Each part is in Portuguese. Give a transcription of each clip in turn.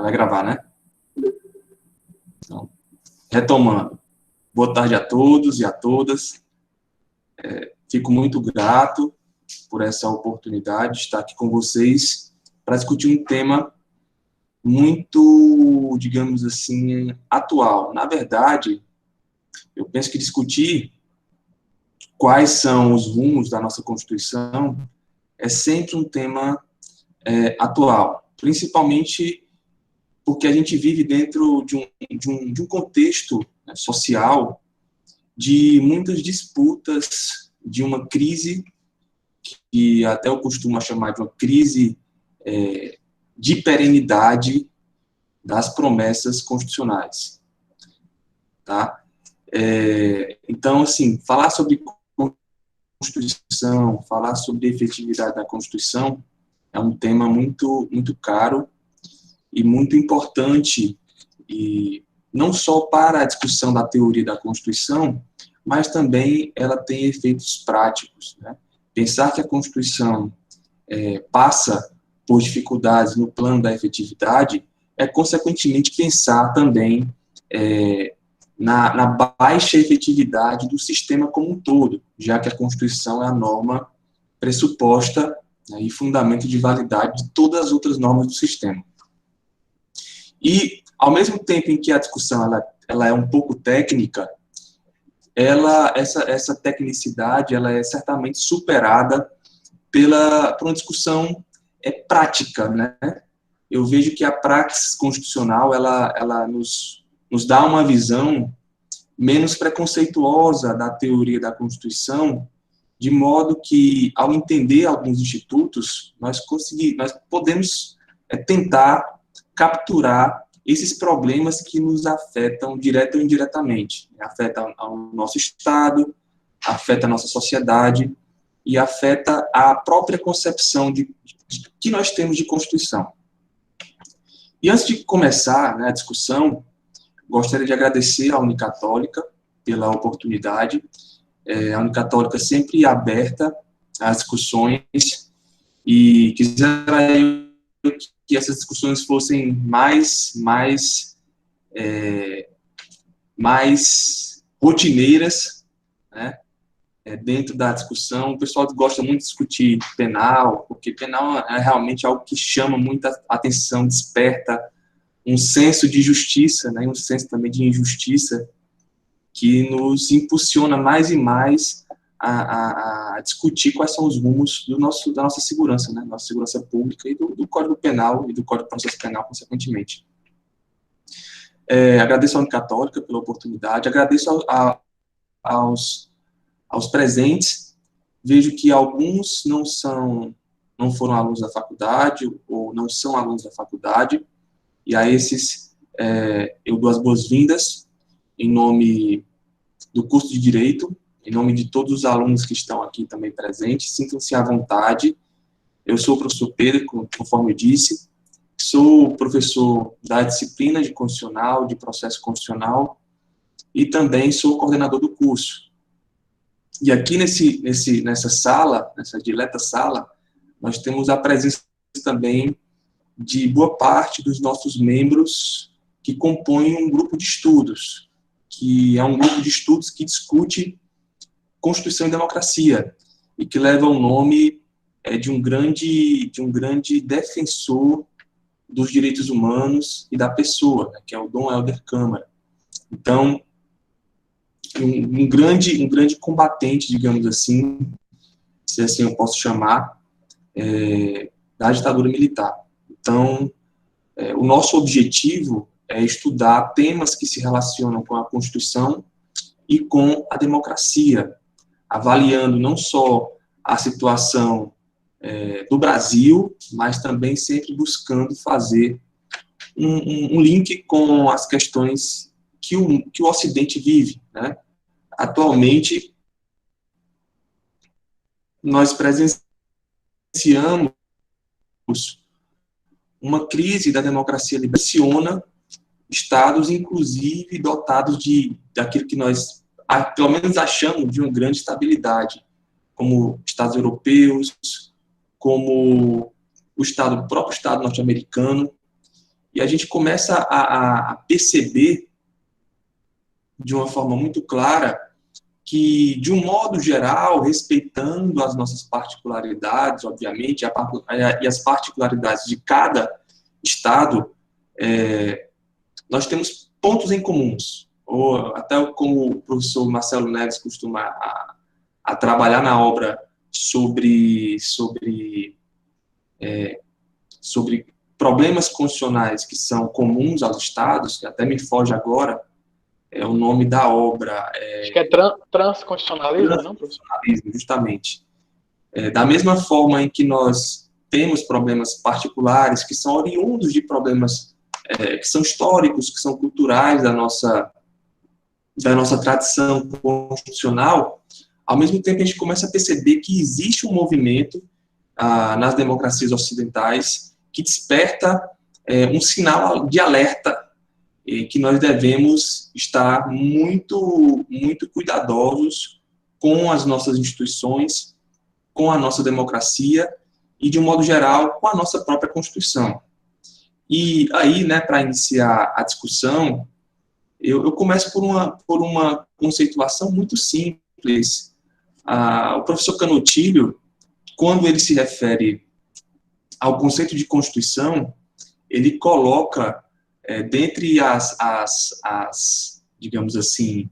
Vai gravar, né? Então, retomando. Boa tarde a todos e a todas. Fico muito grato por essa oportunidade de estar aqui com vocês para discutir um tema muito, digamos assim, atual. Na verdade, eu penso que discutir quais são os rumos da nossa Constituição é sempre um tema atual, principalmente porque a gente vive dentro de um contexto, né, social de muitas disputas, de uma crise que até eu costumo chamar de uma crise de perenidade das promessas constitucionais, tá? Então, assim, falar sobre Constituição, falar sobre efetividade da Constituição é um tema muito, muito caro e muito importante, e não só para a discussão da teoria da Constituição, mas também ela tem efeitos práticos, né? Pensar que a Constituição passa por dificuldades no plano da efetividade é, consequentemente, pensar também na baixa efetividade do sistema como um todo, já que a Constituição é a norma pressuposta, né, e fundamento de validade de todas as outras normas do sistema. E, ao mesmo tempo em que a discussão ela é um pouco técnica, essa tecnicidade ela é certamente superada por uma discussão prática, né? Eu vejo que a praxis constitucional ela nos dá uma visão menos preconceituosa da teoria da Constituição, de modo que, ao entender alguns institutos, nós podemos tentar capturar esses problemas que nos afetam direta ou indiretamente. Afeta ao nosso Estado, afeta a nossa sociedade e afeta a própria concepção que nós temos de Constituição. E antes de começar, né, a discussão, gostaria de agradecer à Unicatólica pela oportunidade. A Unicatólica sempre aberta às discussões e quisera que essas discussões fossem mais rotineiras, né, dentro da discussão. O pessoal gosta muito de discutir penal, porque penal é realmente algo que chama muita atenção, desperta um senso de justiça, né, um senso também de injustiça, que nos impulsiona mais e mais a discutir quais são os rumos da nossa segurança, né, nossa segurança pública e do Código Penal e do Código de Processo Penal, consequentemente. Agradeço à Unicatólica pela oportunidade, agradeço aos presentes. Vejo que alguns não foram alunos da faculdade ou não são alunos da faculdade, e a esses eu dou as boas-vindas em nome do curso de Direito, em nome de todos os alunos que estão aqui também presentes. Sintam-se à vontade. Eu sou o professor Pedro, conforme eu disse, sou professor da disciplina de Constitucional, de Processo Constitucional, e também sou coordenador do curso. E aqui nessa sala, nessa dileta sala, nós temos a presença também de boa parte dos nossos membros que compõem um grupo de estudos, que é um grupo de estudos que discute Constituição e democracia, e que leva o nome de um grande defensor dos direitos humanos e da pessoa, né, que é o Dom Helder Câmara. Então, um grande combatente, digamos assim, se assim eu posso chamar, da ditadura militar. Então, o nosso objetivo é estudar temas que se relacionam com a Constituição e com a democracia, avaliando não só a situação do Brasil, mas também sempre buscando fazer um link com as questões que o Ocidente vive, né? Atualmente, nós presenciamos uma crise da democracia liberal, estados, inclusive, dotados daquilo que nós, pelo menos, achamos de uma grande estabilidade, como estados europeus, como o próprio Estado norte-americano. e a gente começa a perceber de uma forma muito clara que, de um modo geral, respeitando as nossas particularidades, obviamente, e as particularidades de cada Estado, nós temos pontos em comuns, ou até como o professor Marcelo Neves costuma a trabalhar na obra sobre problemas constitucionais que são comuns aos Estados, que até me foge agora, o nome da obra. Acho que é transconstitucionalismo, não, professor? Transconstitucionalismo, justamente. Da mesma forma em que nós temos problemas particulares que são oriundos de problemas que são históricos, que são culturais da nossa tradição constitucional, ao mesmo tempo a gente começa a perceber que existe um movimento nas democracias ocidentais que desperta um sinal de alerta que nós devemos estar muito, muito cuidadosos com as nossas instituições, com a nossa democracia e, de um modo geral, com a nossa própria Constituição. E aí, né, para iniciar a discussão, eu começo por uma conceituação muito simples. O professor Canutilho, quando ele se refere ao conceito de Constituição, ele coloca, dentre digamos assim,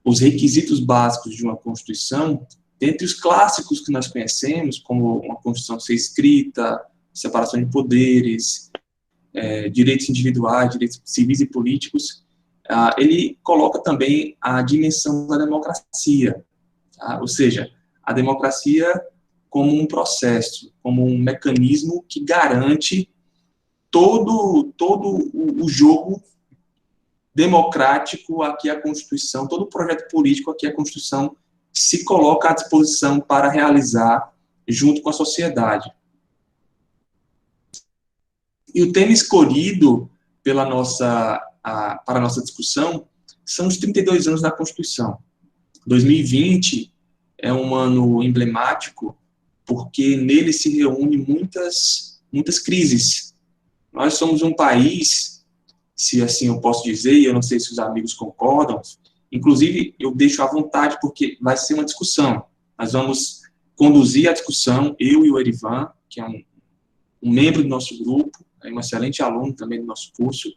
os requisitos básicos de uma Constituição, dentre os clássicos que nós conhecemos, como uma Constituição ser escrita, separação de poderes, direitos individuais, direitos civis e políticos, ele coloca também a dimensão da democracia, tá? Ou seja, a democracia como um processo, como um mecanismo que garante todo o jogo democrático a que a Constituição, todo o projeto político a que a Constituição se coloca à disposição para realizar junto com a sociedade. E o tema escolhido para a nossa discussão são os 32 anos da Constituição. 2020 é um ano emblemático porque nele se reúnem muitas crises. Nós somos um país, se assim eu posso dizer, e eu não sei se os amigos concordam, inclusive eu deixo à vontade porque vai ser uma discussão. Nós vamos conduzir a discussão, eu e o Erivan, que é um membro do nosso grupo, um excelente aluno também do nosso curso.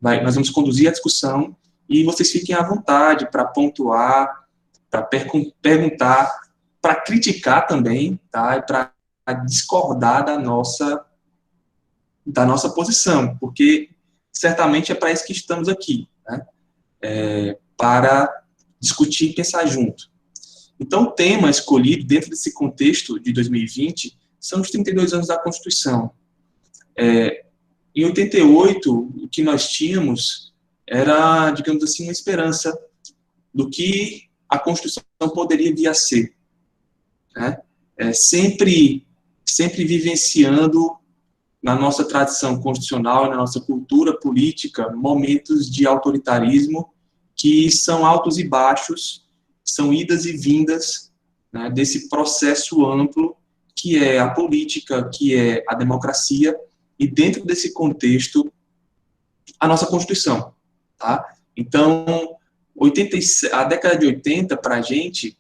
Nós vamos conduzir a discussão e vocês fiquem à vontade para pontuar, para perguntar, para criticar também, tá? E para discordar da nossa posição, porque certamente é para isso que estamos aqui, né? Para discutir e pensar junto. Então, o tema escolhido dentro desse contexto de 2020 são os 32 anos da Constituição. Em 88, o que nós tínhamos era, digamos assim, uma esperança do que a Constituição poderia vir a ser, né? Sempre vivenciando na nossa tradição constitucional, na nossa cultura política, momentos de autoritarismo que são altos e baixos, são idas e vindas, né, desse processo amplo que é a política, que é a democracia, e dentro desse contexto, a nossa Constituição, tá? Então, a década de 80, para a gente,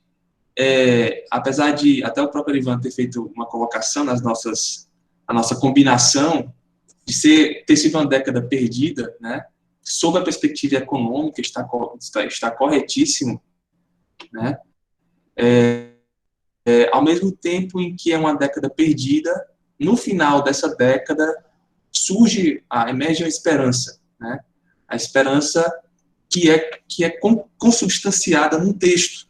apesar de até o próprio Ivan ter feito uma colocação a nossa combinação de ter sido uma década perdida, né, sob a perspectiva econômica, está corretíssimo, né, ao mesmo tempo em que é uma década perdida, no final dessa década emerge a esperança, né, a esperança que é consubstanciada num texto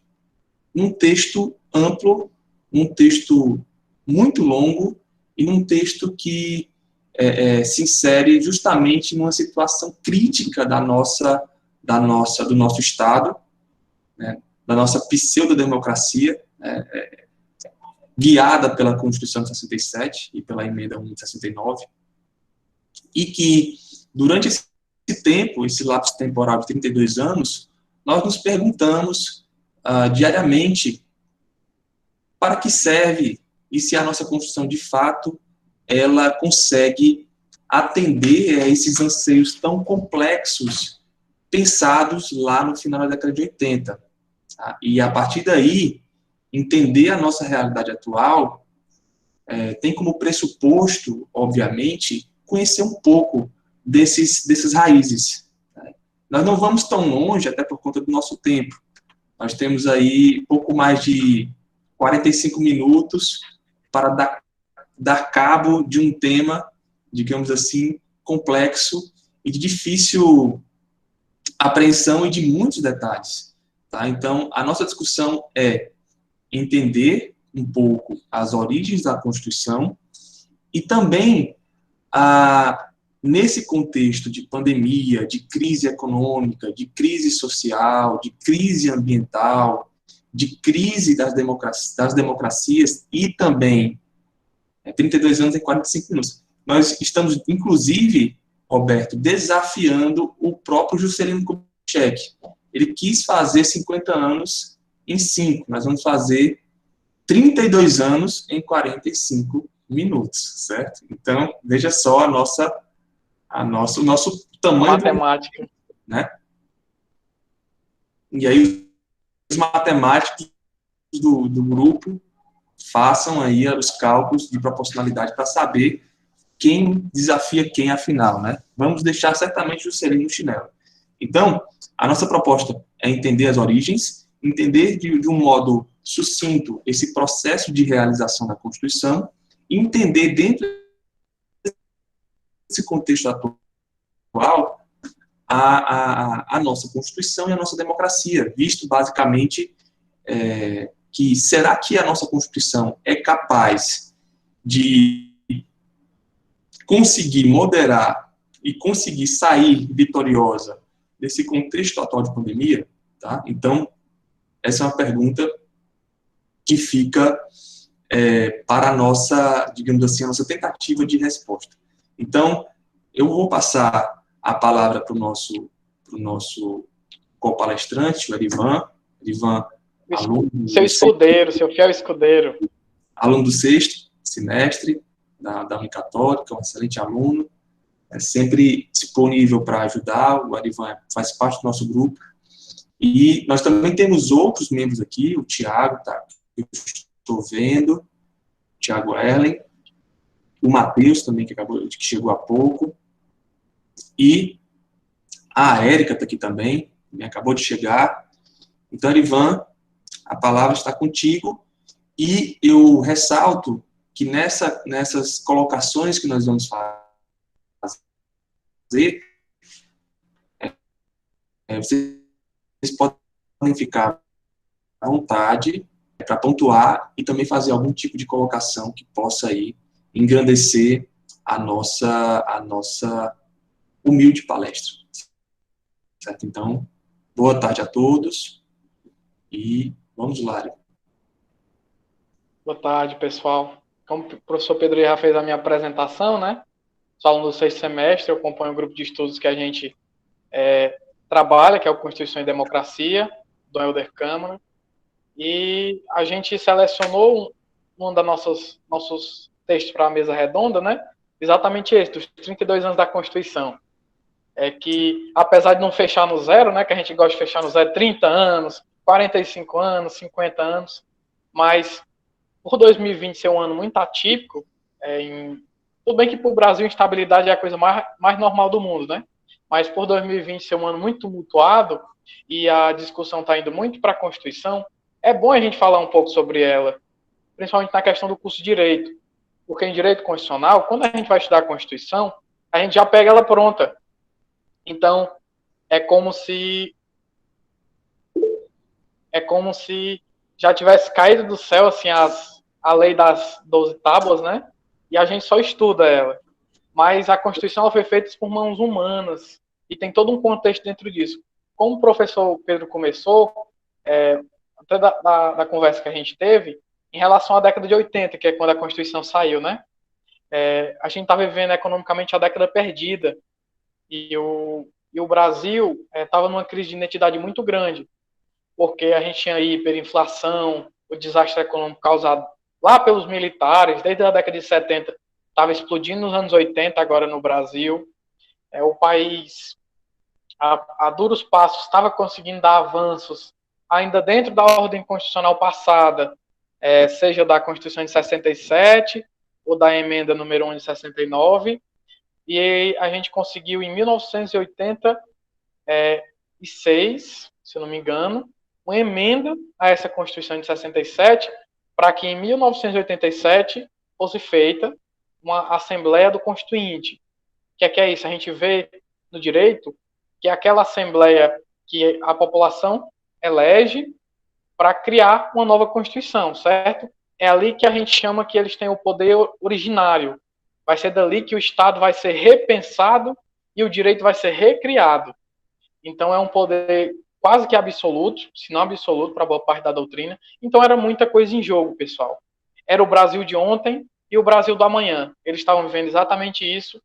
amplo, num texto muito longo e num texto que se insere justamente numa situação crítica do nosso Estado, né, da nossa pseudo-democracia, guiada pela Constituição de 67 e pela Emenda 1 de 69, e que, durante esse tempo, esse lapso temporal de 32 anos, nós nos perguntamos diariamente para que serve e se a nossa Constituição, de fato, ela consegue atender a esses anseios tão complexos pensados lá no final da década de 80. Tá? E, a partir daí, entender a nossa realidade atual tem como pressuposto, obviamente, conhecer um pouco dessas raízes. Tá? Nós não vamos tão longe, até por conta do nosso tempo. Nós temos aí pouco mais de 45 minutos para dar cabo de um tema, digamos assim, complexo e de difícil apreensão e de muitos detalhes. Tá? Então, a nossa discussão é entender um pouco as origens da Constituição e também, nesse contexto de pandemia, de crise econômica, de crise social, de crise ambiental, de crise das democracias e também 32 anos em 45 minutos. Nós estamos, inclusive, Roberto, desafiando o próprio Juscelino Kubitschek. Ele quis fazer 50 anos em 5. Nós vamos fazer 32 anos em 45 minutos, certo? Então, veja só o nosso tamanho. Matemática. Né? E aí, os matemáticos do grupo façam aí os cálculos de proporcionalidade para saber quem desafia quem, afinal, né? Vamos deixar certamente o Juscelino no chinelo. Então, a nossa proposta é entender as origens, entender de um modo sucinto esse processo de realização da Constituição, e entender dentro desse contexto atual a nossa Constituição e a nossa democracia, visto basicamente que será que a nossa Constituição é capaz de conseguir moderar e conseguir sair vitoriosa desse contexto atual de pandemia? Tá? Então, essa é uma pergunta que fica para a nossa, digamos assim, a nossa tentativa de resposta. Então, eu vou passar a palavra para o nosso co-palestrante, o Erivan. Erivan, aluno seu escudeiro, seu fiel escudeiro. Aluno do 6º semestre da Unicatólica, um excelente aluno, sempre disponível para ajudar. O Erivan faz parte do nosso grupo. E nós também temos outros membros aqui, o Tiago, tá, eu estou vendo, o Tiago Ellen, o Matheus também, que chegou há pouco, e a Érica está aqui também, acabou de chegar. Então, Erivan, a palavra está contigo, e eu ressalto que nessas colocações que nós vamos fazer, vocês podem ficar à vontade para pontuar e também fazer algum tipo de colocação que possa aí engrandecer a nossa humilde palestra. Certo? Então, boa tarde a todos e vamos lá. Boa tarde, pessoal. Como o professor Pedro já fez a minha apresentação, né? Sou aluno do 6º semestre, eu acompanho o grupo de estudos que a gente trabalha, que é o Constituição e Democracia, do Helder Câmara, e a gente selecionou um dos nossos textos para a mesa redonda, né? Exatamente esse, dos 32 anos da Constituição. Que, apesar de não fechar no zero, né? Que a gente gosta de fechar no zero, 30 anos, 45 anos, 50 anos, mas por 2020 ser um ano muito atípico, tudo bem que para o Brasil instabilidade é a coisa mais normal do mundo, né? Mas por 2020 ser um ano muito tumultuado e a discussão está indo muito para a Constituição, é bom a gente falar um pouco sobre ela, principalmente na questão do curso de Direito. Porque em Direito Constitucional, quando a gente vai estudar a Constituição, a gente já pega ela pronta. Então, é como se já tivesse caído do céu assim, a lei das 12 tábuas, né? E a gente só estuda ela. Mas a Constituição ela foi feita por mãos humanas e tem todo um contexto dentro disso. Como o professor Pedro começou, até da conversa que a gente teve, em relação à década de 80, que é quando a Constituição saiu, né? A gente está vivendo economicamente a década perdida e o Brasil estava numa crise de identidade muito grande, porque a gente tinha hiperinflação, o desastre econômico causado lá pelos militares, desde a década de 70, estava explodindo nos anos 80 agora no Brasil. O país, a duros passos, estava conseguindo dar avanços ainda dentro da ordem constitucional passada, seja da Constituição de 67 ou da emenda número 1 de 69, e a gente conseguiu em 1986, se eu não me engano, uma emenda a essa Constituição de 67 para que em 1987 fosse feita uma Assembleia do Constituinte. O que é isso? A gente vê no direito que é aquela Assembleia que a população elege para criar uma nova Constituição, certo? É ali que a gente chama que eles têm o poder originário. Vai ser dali que o Estado vai ser repensado e o direito vai ser recriado. Então é um poder quase que absoluto, se não absoluto, para boa parte da doutrina. Então era muita coisa em jogo, pessoal. Era o Brasil de ontem e o Brasil do amanhã. Eles estavam vivendo exatamente isso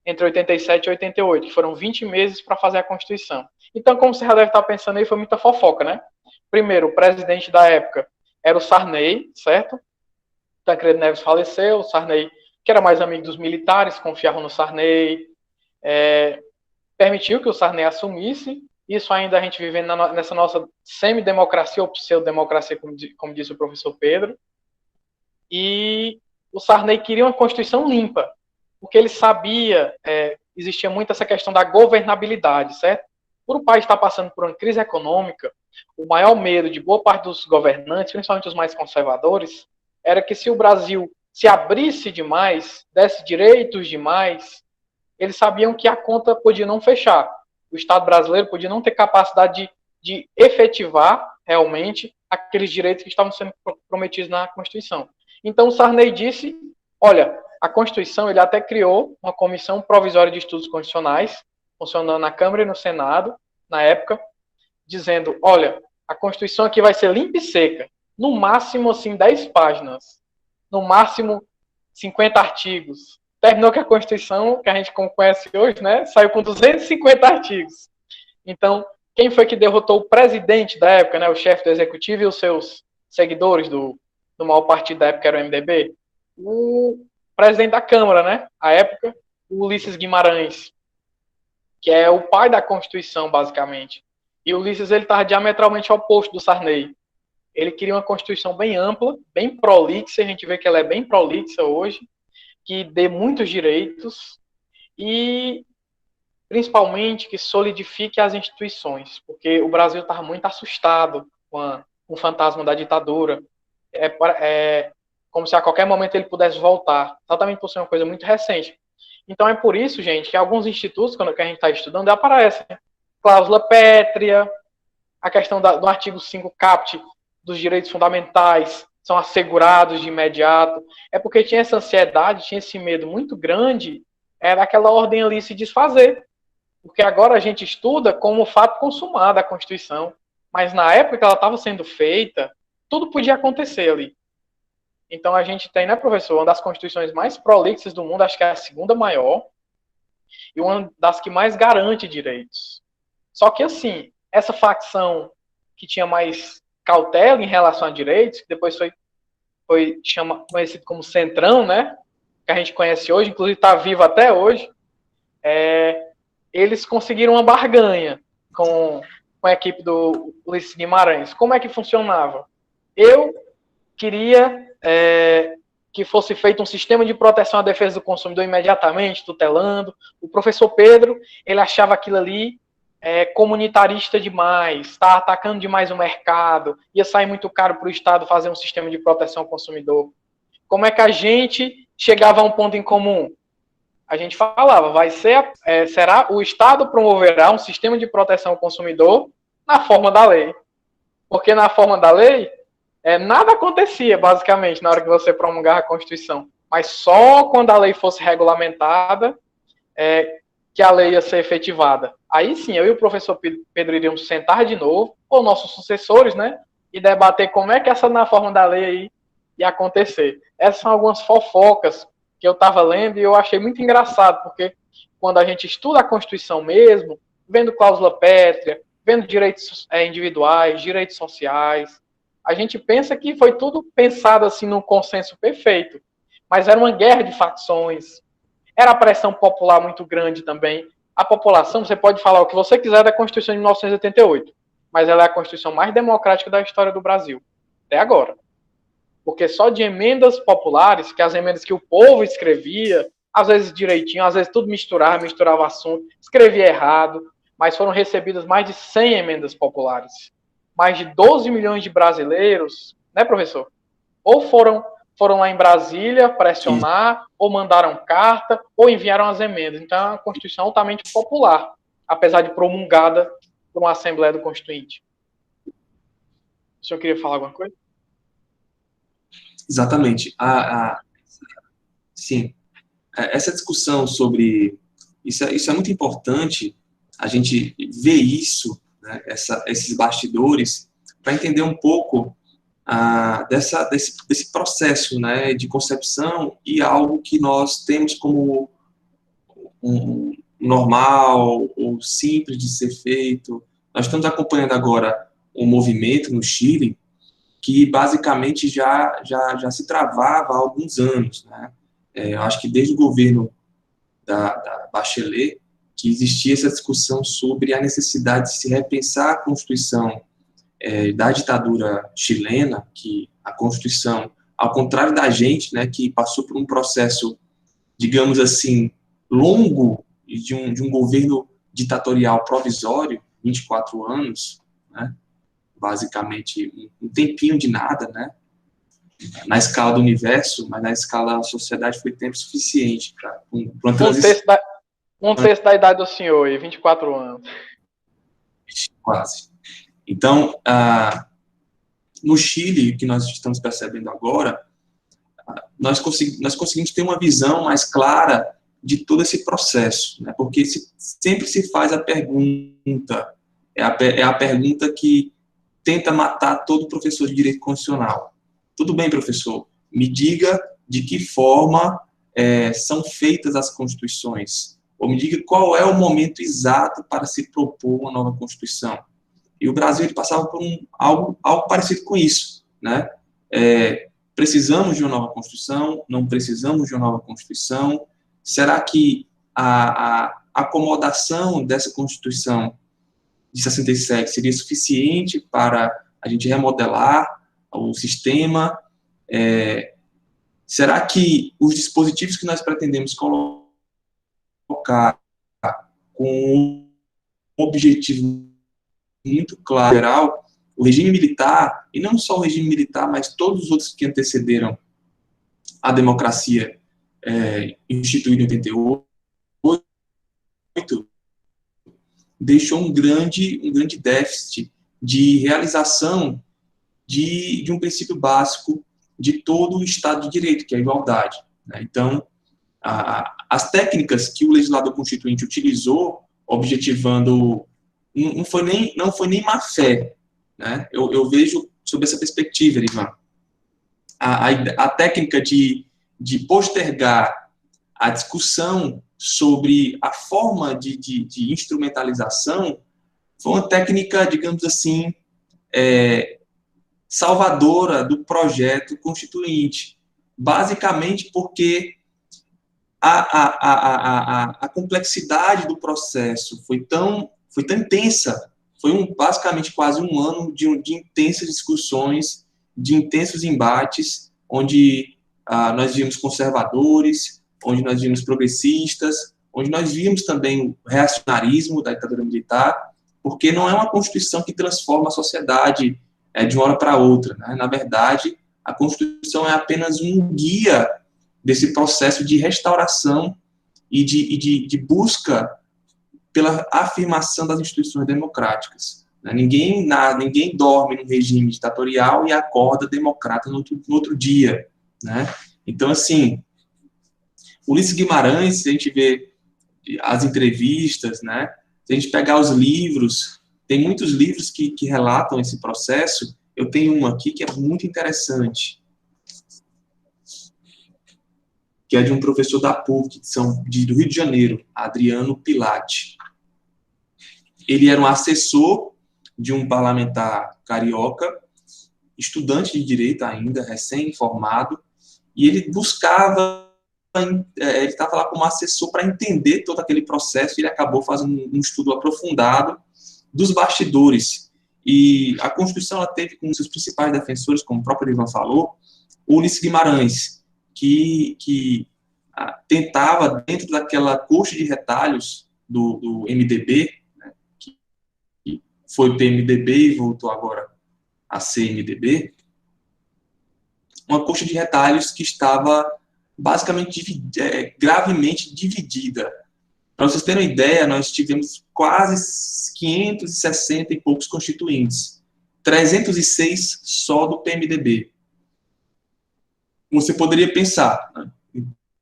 entre 87 e 88, que foram 20 meses para fazer a Constituição. Então, como você já deve estar pensando aí, foi muita fofoca, né? Primeiro, o presidente da época era o Sarney, certo? Tancredo Neves faleceu, o Sarney, que era mais amigo dos militares, confiavam no Sarney, permitiu que o Sarney assumisse. Isso ainda a gente vivendo nessa nossa semidemocracia ou pseudo-democracia, como disse o professor Pedro. E o Sarney queria uma Constituição limpa, porque ele sabia, existia muito essa questão da governabilidade, certo? Por o país estar passando por uma crise econômica, o maior medo de boa parte dos governantes, principalmente os mais conservadores, era que se o Brasil se abrisse demais, desse direitos demais, eles sabiam que a conta podia não fechar. O Estado brasileiro podia não ter capacidade de efetivar realmente aqueles direitos que estavam sendo prometidos na Constituição. Então o Sarney disse, olha, a Constituição, ele até criou uma comissão provisória de estudos constitucionais, funcionando na Câmara e no Senado, na época, dizendo, olha, a Constituição aqui vai ser limpa e seca, no máximo, assim, 10 páginas, no máximo 50 artigos. Terminou que a Constituição, que a gente conhece hoje, né, saiu com 250 artigos. Então, quem foi que derrotou o presidente da época, né, o chefe do executivo e os seus seguidores do maior partido da época, que era o MDB? O presidente da Câmara, né, à época, o Ulisses Guimarães, que é o pai da Constituição, basicamente. E o Ulisses, ele estava diametralmente oposto do Sarney. Ele queria uma Constituição bem ampla, bem prolixa, a gente vê que ela é bem prolixa hoje, que dê muitos direitos e, principalmente, que solidifique as instituições, porque o Brasil estava muito assustado com o fantasma da ditadura. É como se a qualquer momento ele pudesse voltar, exatamente por ser uma coisa muito recente. Então é por isso, gente, que alguns institutos, quando a gente está estudando, aparecem. Cláusula pétrea, a questão do artigo 5 caput dos direitos fundamentais são assegurados de imediato. É porque tinha essa ansiedade, tinha esse medo muito grande, daquela ordem ali se desfazer. Porque agora a gente estuda como fato consumado a Constituição. Mas na época que ela estava sendo feita, tudo podia acontecer ali. Então a gente tem, né, professor, uma das constituições mais prolixas do mundo, acho que é a segunda maior, e uma das que mais garante direitos. Só que, assim, essa facção que tinha mais cautela em relação a direitos, que depois foi conhecido como Centrão, né, que a gente conhece hoje, inclusive está vivo até hoje, eles conseguiram uma barganha com a equipe do Ulisses Guimarães. Como é que funcionava? Eu queria que fosse feito um sistema de proteção à defesa do consumidor imediatamente, tutelando. O professor Pedro, ele achava aquilo ali comunitarista demais, está atacando demais o mercado, ia sair muito caro para o Estado fazer um sistema de proteção ao consumidor. Como é que a gente chegava a um ponto em comum? A gente falava, será o Estado promoverá um sistema de proteção ao consumidor na forma da lei. Porque na forma da lei, nada acontecia, basicamente, na hora que você promulgava a Constituição. Mas só quando a lei fosse regulamentada, que a lei ia ser efetivada. Aí sim, eu e o professor Pedro iríamos sentar de novo, ou nossos sucessores, né, e debater como é que essa na forma da lei aí ia acontecer. Essas são algumas fofocas que eu estava lendo e eu achei muito engraçado, porque quando a gente estuda a Constituição mesmo, vendo cláusula pétrea, vendo direitos individuais, direitos sociais, a gente pensa que foi tudo pensado assim num consenso perfeito. mas era uma guerra de facções, era a pressão popular muito grande também. A população, você pode falar o que você quiser da Constituição de 1988, mas ela é a Constituição mais democrática da história do Brasil, até agora. Porque só de emendas populares, que as emendas que o povo escrevia, às vezes direitinho, às vezes tudo misturava assunto, escrevia errado, mas foram recebidas mais de 100 emendas populares. Mais de 12 milhões de brasileiros, né, professor? Ou foram lá em Brasília pressionar, ou mandaram carta, ou enviaram as emendas. Então é uma Constituição altamente popular, apesar de promulgada por uma Assembleia do Constituinte. O senhor queria falar alguma coisa? Exatamente. Sim, essa discussão sobre... Isso é muito importante, a gente ver isso, né, esses bastidores, para entender um pouco desse processo, né, de concepção e algo que nós temos como um normal ou simples de ser feito. Nós estamos acompanhando agora um movimento no Chile que basicamente já se travava há alguns anos, né? Eu acho que desde o governo da Bachelet que existia essa discussão sobre a necessidade de se repensar a Constituição da ditadura chilena, que a Constituição, ao contrário da gente, né, que passou por um processo, digamos assim, longo de um governo ditatorial provisório, 24 anos, né, basicamente um tempinho de nada, né, na escala do universo, mas na escala da sociedade foi tempo suficiente para uma transição. Um terço da idade do senhor, e 24 anos. Quase. Então, no Chile, o que nós estamos percebendo agora, nós conseguimos ter uma visão mais clara de todo esse processo, né? Porque sempre se faz a pergunta, é a pergunta que tenta matar todo professor de direito constitucional. Tudo bem, professor, me diga de que forma são feitas as constituições, ou me diga qual é o momento exato para se propor uma nova Constituição. E o Brasil ele passava por algo parecido com isso, né? Precisamos de uma nova Constituição? Não precisamos de uma nova Constituição? Será que a acomodação dessa Constituição de 67 seria suficiente para a gente remodelar o sistema? Será que os dispositivos que nós pretendemos colocar com um objetivo muito claro, geral, o regime militar, e não só o regime militar, mas todos os outros que antecederam a democracia instituída em 88, deixou um grande déficit de realização de um princípio básico de todo o Estado de Direito, que é a igualdade, né? Então, as técnicas que o legislador constituinte utilizou, objetivando, não foi nem má fé, né? Eu vejo sob essa perspectiva, Ivan. A técnica de postergar a discussão sobre a forma de instrumentalização foi uma técnica, digamos assim, salvadora do projeto constituinte, basicamente porque a complexidade do processo foi tão intensa, foi basicamente quase um ano de intensas discussões, de intensos embates, onde nós vimos conservadores, onde nós vimos progressistas, onde nós vimos também o reacionarismo da ditadura militar, porque não é uma Constituição que transforma a sociedade de uma hora para outra, né? Na verdade, a Constituição é apenas um guia desse processo de restauração e de busca pela afirmação das instituições democráticas. Ninguém dorme num regime ditatorial e acorda democrata no outro dia, né? Então, assim, Ulisses Guimarães, se a gente vê as entrevistas, né? Se a gente pegar os livros, tem muitos livros que relatam esse processo. Eu tenho um aqui que é muito interessante, que é de um professor da PUC do Rio de Janeiro, Adriano Pilati. Ele era um assessor de um parlamentar carioca, estudante de direito ainda, recém-formado, e ele buscava, ele estava lá como assessor para entender todo aquele processo, e ele acabou fazendo um estudo aprofundado dos bastidores. E a Constituição, ela teve como seus principais defensores, como o próprio Ivan falou, o Ulisses Guimarães, que tentava, dentro daquela coxa de retalhos do MDB, né, que foi PMDB e voltou agora a ser MDB, uma coxa de retalhos que estava basicamente gravemente dividida. Para vocês terem uma ideia, nós tivemos quase 560 e poucos constituintes, 306 só do PMDB. Você poderia pensar, né?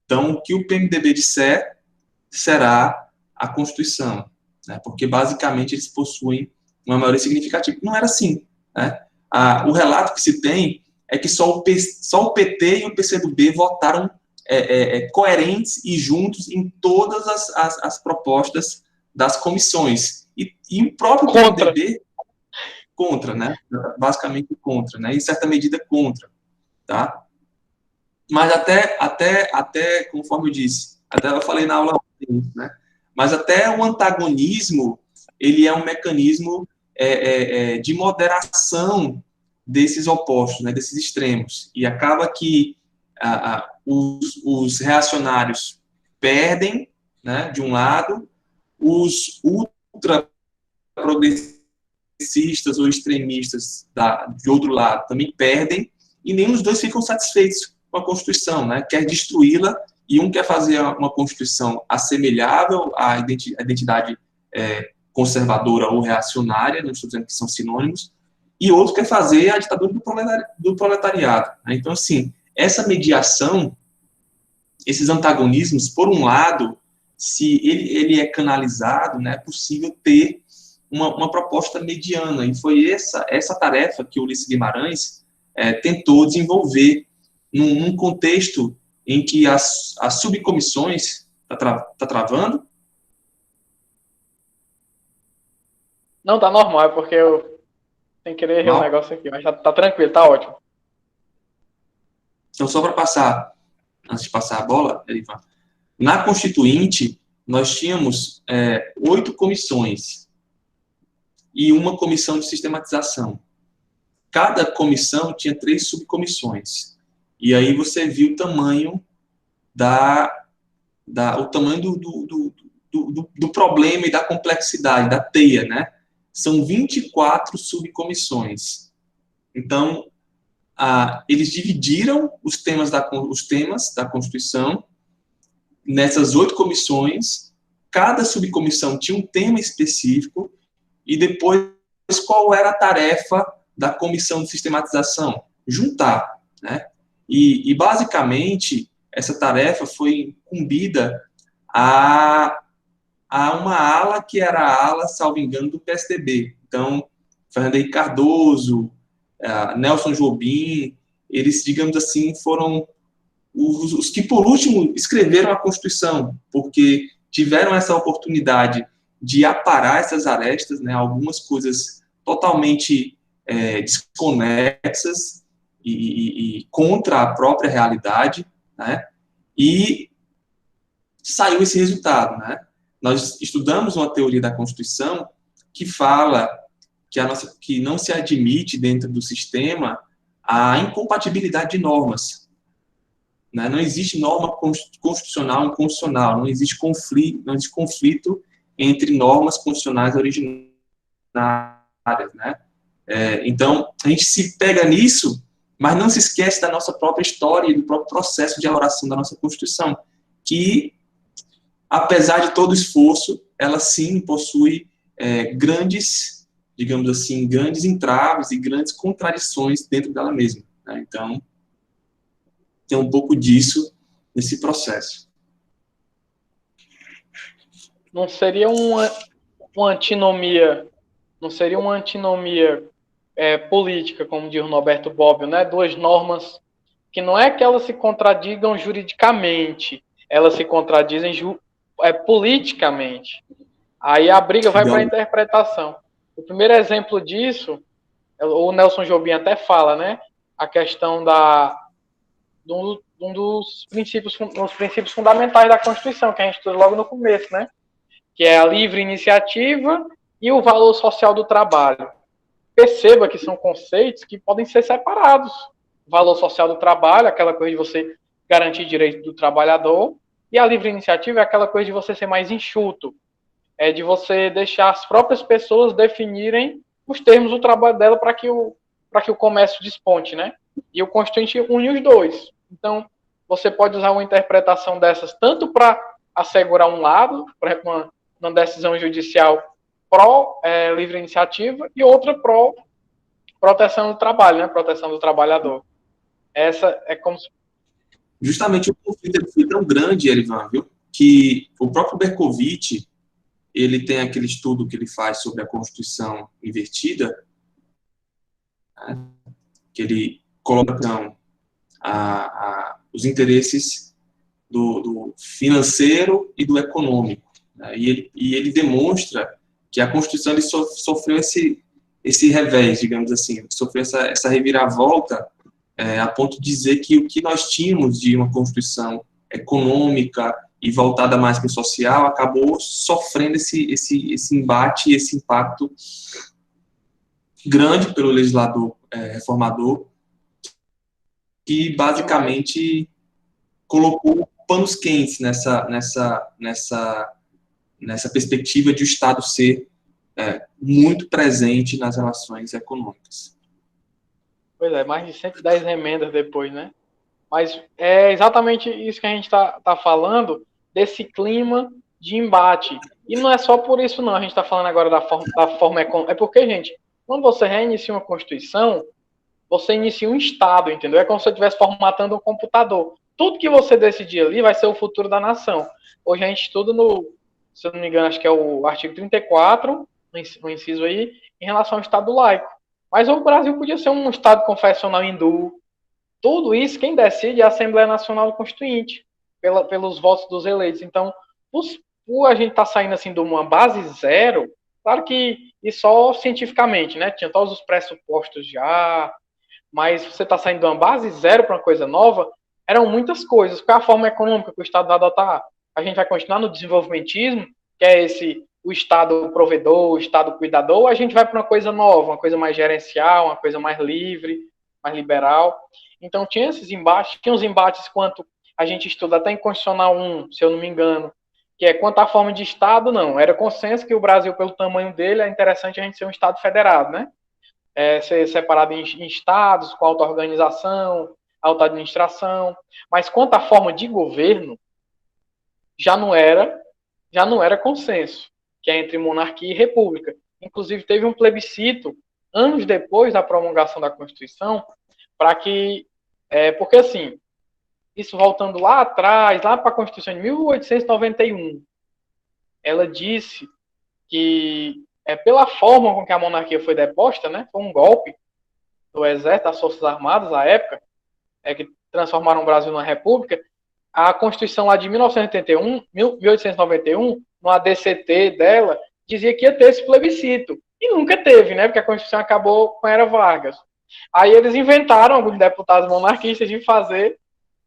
Então, o que o PMDB disser será a Constituição, né? Porque basicamente eles possuem uma maioria significativa. Não era assim, né? O relato que se tem é que só o PT e o PCdoB votaram coerentes e juntos em todas as propostas das comissões. E o próprio PMDB contra, né? Basicamente contra, né? Em certa medida contra, tá? Mas até, conforme eu disse, até eu falei na aula, né? Mas até o antagonismo, ele é um mecanismo de moderação desses opostos, né, desses extremos. E acaba que os reacionários perdem, né, de um lado, os ultraprogressistas ou extremistas de outro lado também perdem, e nenhum dos dois ficam satisfeitos com a Constituição, né? Quer destruí-la, e um quer fazer uma Constituição assemelhável à identidade conservadora ou reacionária, não estou dizendo que são sinônimos, e outro quer fazer a ditadura do proletariado, né? Então, assim, essa mediação, esses antagonismos, por um lado, se ele é canalizado, né, é possível ter uma proposta mediana, e foi essa tarefa que o Ulisses Guimarães tentou desenvolver num contexto em que as subcomissões... Tá travando? Não, tá normal, é porque eu sem querer errei um negócio aqui, mas tá tranquilo, tá ótimo. Então, só para passar, antes de passar a bola, Elivan, na Constituinte, nós tínhamos 8 comissões e uma comissão de sistematização. Cada comissão tinha 3 subcomissões. E aí você viu o tamanho do problema e da complexidade, da teia, né? São 24 subcomissões. Então, eles dividiram os temas da Constituição nessas 8 comissões. Cada subcomissão tinha um tema específico, e depois, qual era a tarefa da comissão de sistematização? Juntar, né? E basicamente, essa tarefa foi incumbida a uma ala que era a ala, salvo engano, do PSDB. Então, Fernando Henrique Cardoso, Nelson Jobim, eles, digamos assim, foram os que, por último, escreveram a Constituição, porque tiveram essa oportunidade de aparar essas arestas, né, algumas coisas totalmente desconexas e contra a própria realidade, né, e saiu esse resultado, né? Nós estudamos uma teoria da Constituição que fala que não se admite dentro do sistema a incompatibilidade de normas, né? Não existe norma constitucional e inconstitucional, não existe conflito entre normas constitucionais originárias, né? Então, a gente se pega nisso, mas não se esquece da nossa própria história e do próprio processo de elaboração da nossa Constituição, que, apesar de todo o esforço, ela sim possui grandes, digamos assim, grandes entraves e grandes contradições dentro dela mesma, né? Então, tem um pouco disso nesse processo. Não seria uma antinomia, política, como diz o Norberto Bobbio, né? Duas normas que não é que elas se contradigam juridicamente, elas se contradizem politicamente. Aí a briga vai para a interpretação. O primeiro exemplo disso, o Nelson Jobim até fala, né? A questão dos princípios fundamentais da Constituição, que a gente estuda logo no começo, né? Que é a livre iniciativa e o valor social do trabalho. Perceba que são conceitos que podem ser separados. O valor social do trabalho, aquela coisa de você garantir direito do trabalhador, e a livre iniciativa é aquela coisa de você ser mais enxuto, é de você deixar as próprias pessoas definirem os termos do trabalho dela para que o comércio desponte, né? E o Constituinte une os dois. Então, você pode usar uma interpretação dessas tanto para assegurar um lado, por exemplo, uma decisão judicial pró livre iniciativa e outra pró proteção do trabalho, né? Proteção do trabalhador. Essa é como se... Justamente o conflito foi tão grande, Erivan, viu, que o próprio Berkovitch, ele tem aquele estudo que ele faz sobre a Constituição invertida, né, que ele coloca então, os interesses do financeiro e do econômico, né, e ele demonstra que a Constituição ele sofreu esse revés, digamos assim, sofreu essa reviravolta a ponto de dizer que o que nós tínhamos de uma Constituição econômica e voltada mais para o social acabou sofrendo esse embate, esse impacto grande pelo legislador reformador, que basicamente colocou panos quentes nessa perspectiva de o Estado ser muito presente nas relações econômicas. Pois é, mais de 110 emendas depois, né? Mas é exatamente isso que a gente está falando, desse clima de embate. E não é só por isso, não. A gente está falando agora da forma econômica. É porque, gente, quando você reinicia uma Constituição, você inicia um Estado, entendeu? É como se você estivesse formatando um computador. Tudo que você decidir ali vai ser o futuro da nação. Hoje a gente estuda se eu não me engano, acho que é o artigo 34, no inciso aí, em relação ao Estado laico. Mas o Brasil podia ser um Estado confessional hindu. Tudo isso, quem decide é a Assembleia Nacional Constituinte, pelos votos dos eleitos. Então, a gente tá saindo assim de uma base zero, claro que e só cientificamente, né? Tinha todos os pressupostos já, mas você está saindo de uma base zero para uma coisa nova, eram muitas coisas. Qual é a forma econômica que o Estado vai adotar? A gente vai continuar no desenvolvimentismo, que é o Estado provedor, o Estado cuidador, ou a gente vai para uma coisa nova, uma coisa mais gerencial, uma coisa mais livre, mais liberal. Então tinha esses embates, tinha os embates quanto a gente estuda até em Constitucional 1, se eu não me engano, que é quanto à forma de Estado, não. Era consenso que o Brasil, pelo tamanho dele, é interessante a gente ser um Estado federado, né? Ser separado em estados, com auto-organização, auto-administração. Mas quanto à forma de governo, já não era consenso, que é entre monarquia e república. Inclusive, teve um plebiscito, anos depois da promulgação da Constituição, para que... porque, assim, isso voltando lá atrás, lá para a Constituição de 1891, ela disse que, pela forma com que a monarquia foi deposta, né, foi um golpe do Exército, das Forças Armadas, à época, que transformaram o Brasil numa república. A Constituição lá de 1891, no ADCT dela, dizia que ia ter esse plebiscito. E nunca teve, né? Porque a Constituição acabou com a Era Vargas. Aí eles inventaram, alguns deputados monarquistas, de fazer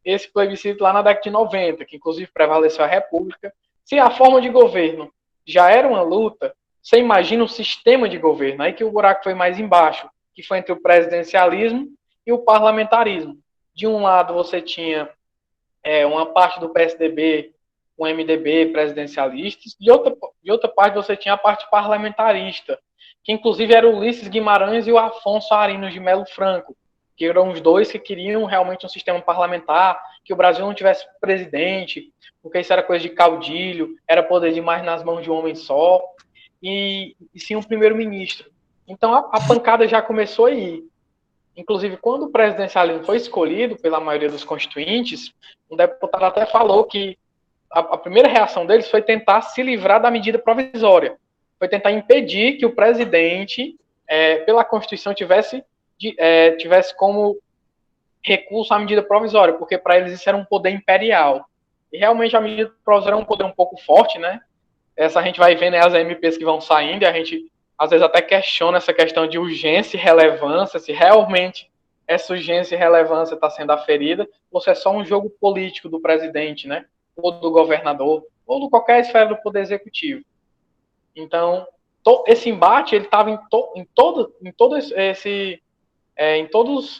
esse plebiscito lá na década de 90, que inclusive prevaleceu a República. Se a forma de governo já era uma luta, você imagina o sistema de governo, aí que o buraco foi mais embaixo, que foi entre o presidencialismo e o parlamentarismo. De um lado você tinha uma parte do PSDB, o MDB presidencialistas, de outra parte você tinha a parte parlamentarista, que inclusive era o Ulisses Guimarães e o Afonso Arinos de Melo Franco, que eram os dois que queriam realmente um sistema parlamentar, que o Brasil não tivesse presidente, porque isso era coisa de caudilho, era poder demais nas mãos de um homem só, e sim um primeiro-ministro. Então a pancada já começou aí. Inclusive, quando o presidencialismo foi escolhido pela maioria dos constituintes, um deputado até falou que a primeira reação deles foi tentar se livrar da medida provisória. Foi tentar impedir que o presidente, pela Constituição, tivesse como recurso à medida provisória, porque para eles isso era um poder imperial. E realmente a medida provisória é um poder um pouco forte, né? Essa a gente vai vendo as MPs que vão saindo e a gente às vezes até questiona essa questão de urgência e relevância, se realmente essa urgência e relevância está sendo aferida, ou se é só um jogo político do presidente, né? Ou do governador, ou de qualquer esfera do poder executivo. Então, esse embate ele estava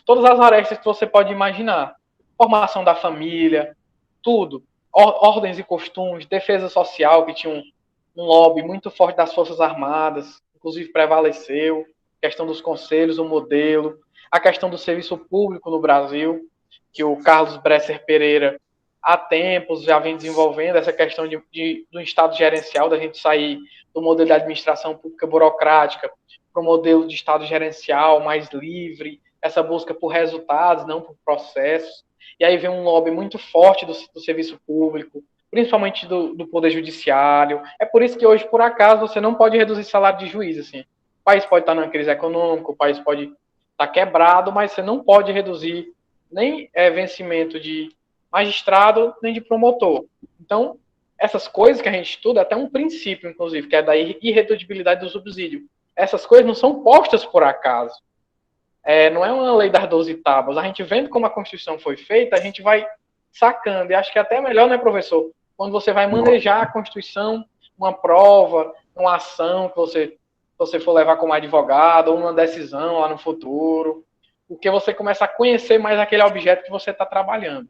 todas as arestas que você pode imaginar. Formação da família, tudo. Ordens e costumes, defesa social, que tinha um lobby muito forte das Forças Armadas, inclusive prevaleceu, questão dos conselhos, o modelo, a questão do serviço público no Brasil, que o Carlos Bresser Pereira há tempos já vem desenvolvendo essa questão do Estado gerencial, da gente sair do modelo de administração pública burocrática para o modelo de Estado gerencial mais livre, essa busca por resultados, não por processos. E aí vem um lobby muito forte do serviço público, principalmente do Poder Judiciário. É por isso que hoje, por acaso, você não pode reduzir salário de juiz. Assim. O país pode estar numa crise econômica, o país pode estar quebrado, mas você não pode reduzir nem vencimento de magistrado, nem de promotor. Então, essas coisas que a gente estuda, até um princípio, inclusive, que é da irredutibilidade do subsídio. Essas coisas não são postas por acaso. Não é uma lei das 12 tábuas. A gente vendo como a Constituição foi feita, a gente vai sacando. E acho que é até melhor, né, professor? Quando você vai manejar a Constituição, uma prova, uma ação que você for levar como advogado, ou uma decisão lá no futuro, porque você começa a conhecer mais aquele objeto que você está trabalhando.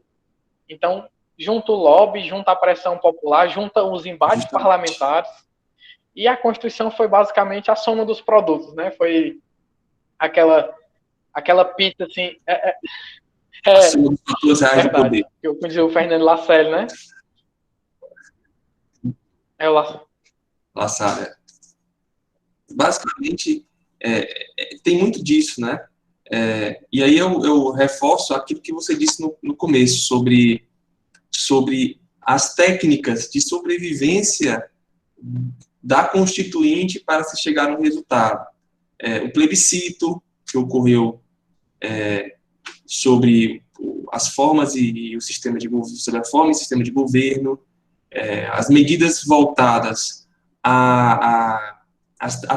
Então, junta o lobby, junta a pressão popular, junta os embates parlamentares, e a Constituição foi basicamente a soma dos produtos, né? Foi aquela pizza, assim... A soma dos fatores reais do poder. Eu conheci o Fernando Lassalle, né? É o Lassalle. Basicamente, tem muito disso, né? E aí eu reforço aquilo que você disse no começo, sobre as técnicas de sobrevivência da Constituinte para se chegar no resultado. O plebiscito que ocorreu sobre as formas e o sistema de governo, sobre a forma e sistema de governo, as medidas voltadas à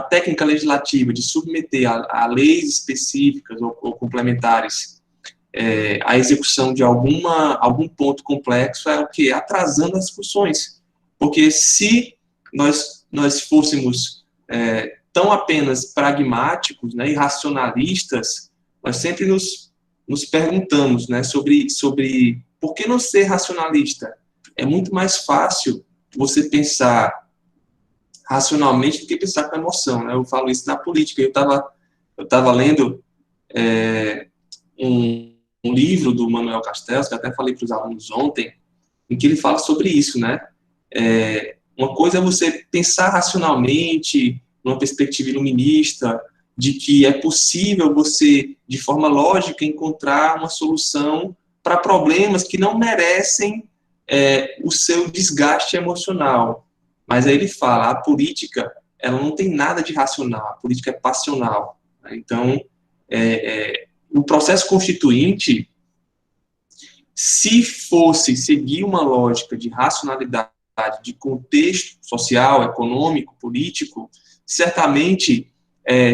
técnica legislativa de submeter a leis específicas ou complementares a execução de algum ponto complexo é o que? Atrasando as discussões. Porque se nós fôssemos tão apenas pragmáticos, né, e racionalistas, nós sempre nos perguntamos, né, sobre por que não ser racionalista. É muito mais fácil você pensar racionalmente do que pensar com emoção, né? Eu falo isso na política. Eu estava lendo um livro do Manuel Castells, que até falei para os alunos ontem, em que ele fala sobre isso, né? Uma coisa é você pensar racionalmente, numa perspectiva iluminista, de que é possível você, de forma lógica, encontrar uma solução para problemas que não merecem o seu desgaste emocional. Mas aí ele fala, a política, ela não tem nada de racional, a política é passional. Então, o processo constituinte, se fosse seguir uma lógica de racionalidade, de contexto social, econômico, político, certamente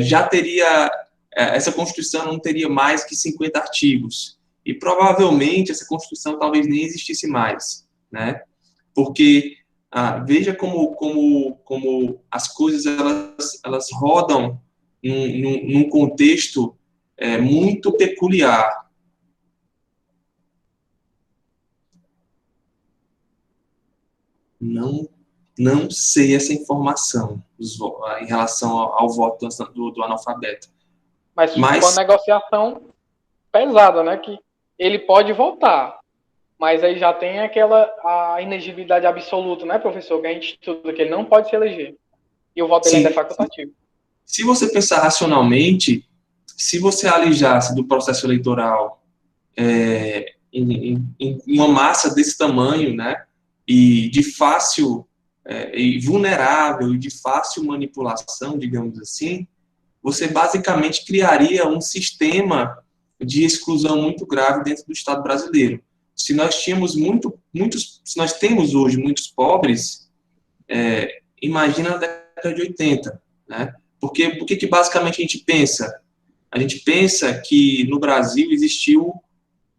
já teria, essa Constituição não teria mais que 50 artigos. E provavelmente essa Constituição talvez nem existisse mais, né? Porque veja como as coisas elas rodam num contexto muito peculiar. Não sei essa informação em relação ao voto do analfabeto. Mas foi uma negociação pesada, né? Que ele pode votar, mas aí já tem a inegibilidade absoluta, né, professor? Que a gente estuda que ele não pode se eleger. E o voto dele ainda é facultativo. Se você pensar racionalmente, se você alijasse do processo eleitoral em uma massa desse tamanho, né, e de fácil e vulnerável e de fácil manipulação, digamos assim, você basicamente criaria um sistema de exclusão muito grave dentro do Estado brasileiro. Se nós tínhamos se nós temos hoje muitos pobres, imagina a década de 80, né? Porque que basicamente a gente pensa? A gente pensa que no Brasil existiu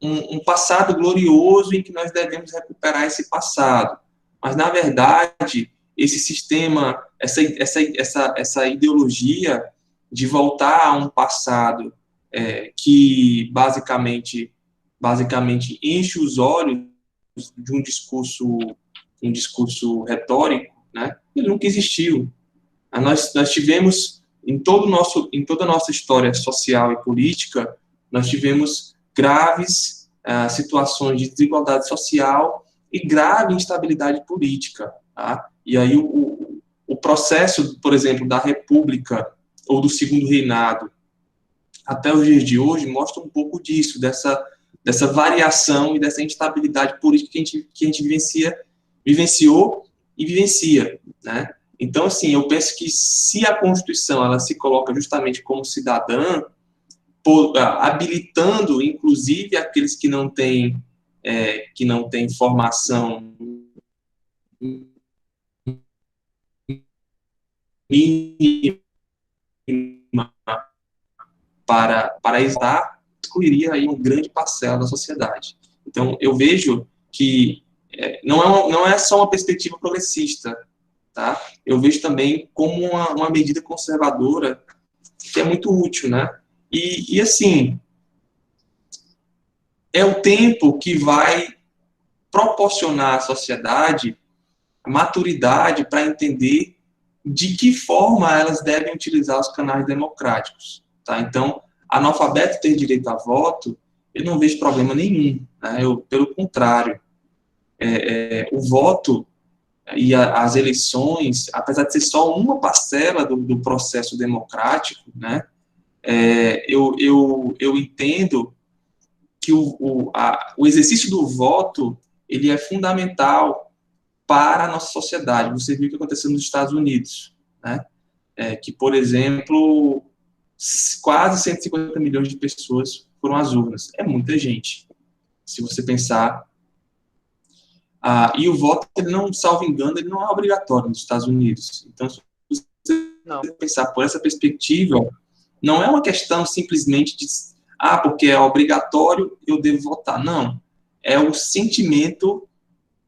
um passado glorioso em que nós devemos recuperar esse passado. Mas, na verdade, esse sistema, essa ideologia de voltar a um passado que basicamente enche os olhos de um discurso retórico, né? Ele nunca existiu. Nós tivemos, em toda a nossa história social e política, nós tivemos graves situações de desigualdade social e grave instabilidade política. Tá? E aí o processo, por exemplo, da República ou do Segundo Reinado até os dias de hoje mostra um pouco disso, dessa variação e dessa instabilidade política que a gente vivenciou e vivencia, né? Então, assim, eu penso que se a Constituição ela se coloca justamente como cidadã, habilitando, inclusive, aqueles que não têm formação mínima para estar, excluiria aí uma grande parcela da sociedade. Então, eu vejo que não é só uma perspectiva progressista, tá? Eu vejo também como uma medida conservadora que é muito útil, né? E assim, é o tempo que vai proporcionar à sociedade a maturidade para entender de que forma elas devem utilizar os canais democráticos, tá? Então, analfabeto ter direito a voto, eu não vejo problema nenhum, né? Pelo contrário, o voto e as eleições, apesar de ser só uma parcela do processo democrático, né? Eu entendo que o exercício do voto ele é fundamental para a nossa sociedade. Você viu o que aconteceu nos Estados Unidos, né? Que, por exemplo, quase 150 milhões de pessoas foram às urnas. É muita gente, se você pensar. E o voto, ele não, salvo engano, ele não é obrigatório nos Estados Unidos. Então, se você pensar por essa perspectiva, não é uma questão simplesmente de porque é obrigatório, eu devo votar. Não. É o sentimento,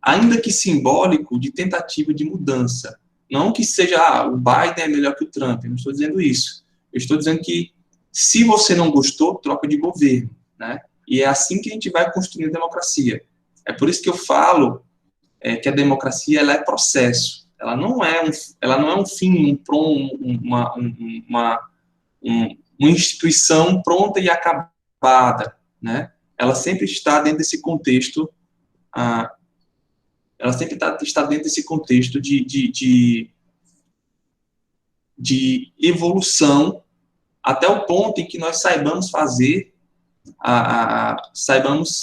ainda que simbólico, de tentativa de mudança. Não que seja, o Biden é melhor que o Trump. Eu não estou dizendo isso. Eu estou dizendo que, se você não gostou, troca de governo, né? E é assim que a gente vai construindo a democracia. É por isso que eu falo que a democracia ela é processo. Ela não é um fim, uma instituição pronta e acabada, né? Ela sempre está dentro desse contexto, está dentro desse contexto de evolução até o ponto em que nós saibamos